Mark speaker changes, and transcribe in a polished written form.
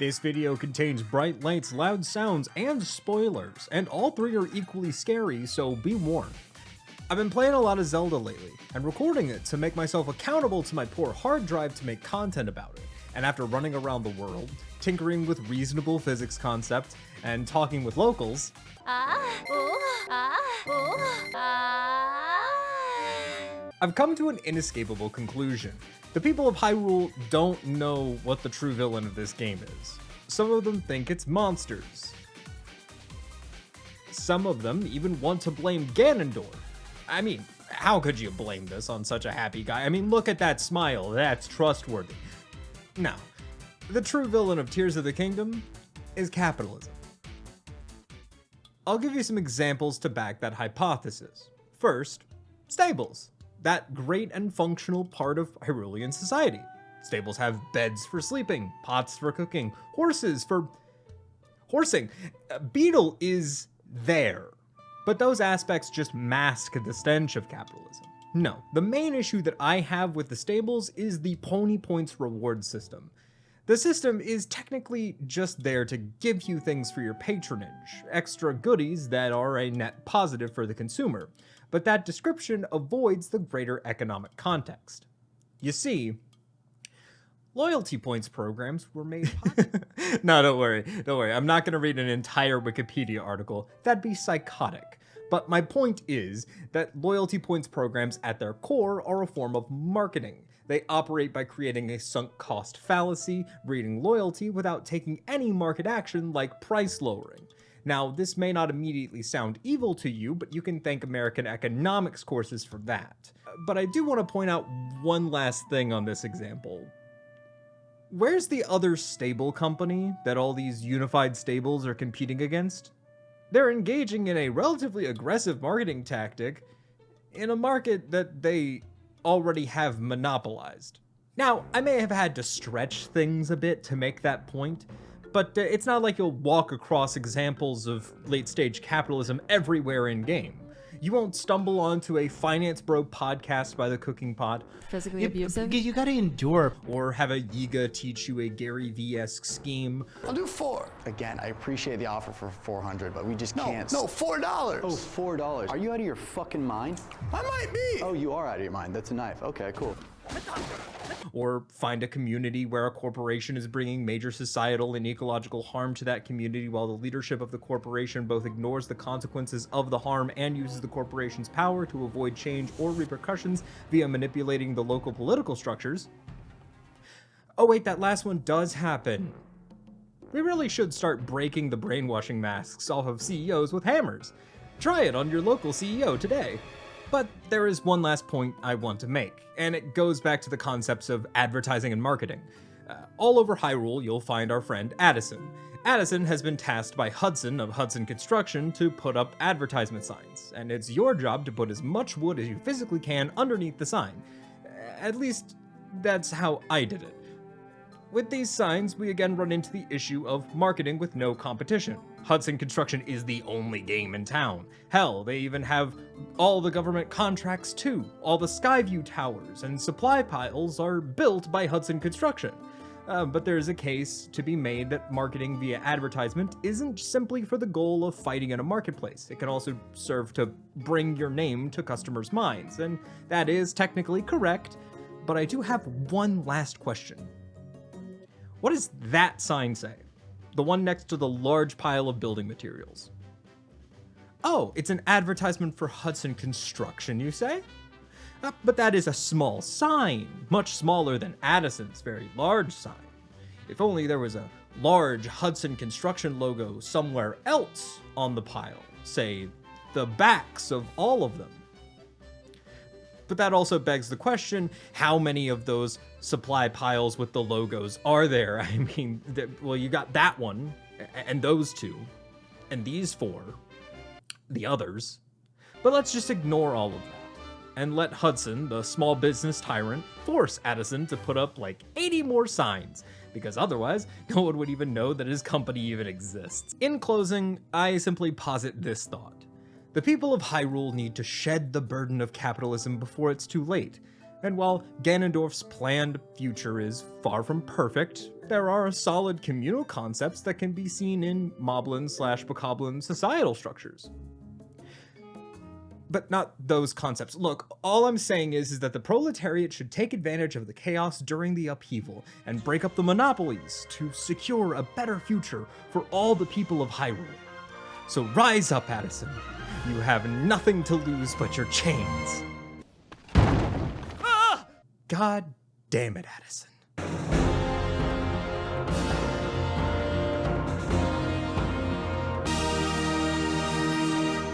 Speaker 1: This video contains bright lights, loud sounds, and spoilers, and all three are equally scary, so be warned. I've been playing a lot of Zelda lately, and recording it to make myself accountable to my poor hard drive to make content about it. And after running around the world, tinkering with reasonable physics concepts, and talking with locals, I've come to an inescapable conclusion. The people of Hyrule don't know what the true villain of this game is. Some of them think it's monsters. Some of them even want to blame Ganondorf. I mean, how could you blame this on such a happy guy? I mean, look at that smile, that's trustworthy. Now, the true villain of Tears of the Kingdom is capitalism. I'll give you some examples to back that hypothesis. First, stables. That great and functional part of Hyrulean society. Stables have beds for sleeping, pots for cooking, horses for horsing. Beetle is there, but those aspects just mask the stench of capitalism. No, the main issue that I have with the stables is the pony points reward system. The system is technically just there to give you things for your patronage, extra goodies that are a net positive for the consumer, but that description avoids the greater economic context. You see, loyalty points programs were made popular. No, don't worry. I'm not going to read an entire Wikipedia article. That'd be psychotic. But my point is that loyalty points programs at their core are a form of marketing. They operate by creating a sunk cost fallacy, breeding loyalty without taking any market action like price lowering. Now, this may not immediately sound evil to you, but you can thank American economics courses for that. But I do want to point out one last thing on this example. Where's the other stable company that all these unified stables are competing against? They're engaging in a relatively aggressive marketing tactic in a market that they already have monopolized. Now, I may have had to stretch things a bit to make that point, but it's not like you'll walk across examples of late-stage capitalism everywhere in-game. You won't stumble onto a Finance Bro podcast by the Cooking Pot.
Speaker 2: Physically abusive?
Speaker 3: You gotta endure.
Speaker 1: Or have a Yiga teach you a Gary V-esque scheme.
Speaker 4: I'll do 4.
Speaker 5: Again, I appreciate the offer for $400, but we just can't.
Speaker 4: No, $4.
Speaker 5: Oh, $4. Are you out of your fucking mind?
Speaker 4: I might be.
Speaker 5: Oh, you are out of your mind. That's a knife. Okay, cool.
Speaker 1: Or find a community where a corporation is bringing major societal and ecological harm to that community while the leadership of the corporation both ignores the consequences of the harm and uses the corporation's power to avoid change or repercussions via manipulating the local political structures. Oh wait, that last one does happen. We really should start breaking the brainwashing masks off of CEOs with hammers. Try it on your local CEO today. But there is one last point I want to make, and it goes back to the concepts of advertising and marketing. All over Hyrule, you'll find our friend Addison. Addison has been tasked by Hudson of Hudson Construction to put up advertisement signs, and it's your job to put as much wood as you physically can underneath the sign. At least, that's how I did it. With these signs, we again run into the issue of marketing with no competition. Hudson Construction is the only game in town. Hell, they even have all the government contracts too. All the Skyview towers and supply piles are built by Hudson Construction. But there's a case to be made that marketing via advertisement isn't simply for the goal of fighting in a marketplace. It can also serve to bring your name to customers' minds, and that is technically correct, but I do have one last question. What does that sign say? The one next to the large pile of building materials. Oh, it's an advertisement for Hudson Construction, you say? But that is a small sign, much smaller than Addison's very large sign. If only there was a large Hudson Construction logo somewhere else on the pile, say, the backs of all of them. But that also begs the question, how many of those supply piles with the logos are there? I mean, well, you got that one, and those 2, and these 4, the others. But let's just ignore all of that, and let Hudson, the small business tyrant, force Addison to put up like 80 more signs, because otherwise, no one would even know that his company even exists. In closing, I simply posit this thought. The people of Hyrule need to shed the burden of capitalism before it's too late. And while Ganondorf's planned future is far from perfect, there are solid communal concepts that can be seen in moblin/bokoblin societal structures. But not those concepts. Look, all I'm saying is that the proletariat should take advantage of the chaos during the upheaval and break up the monopolies to secure a better future for all the people of Hyrule. So rise up, Addison. You have nothing to lose but your chains. God damn it, Addison.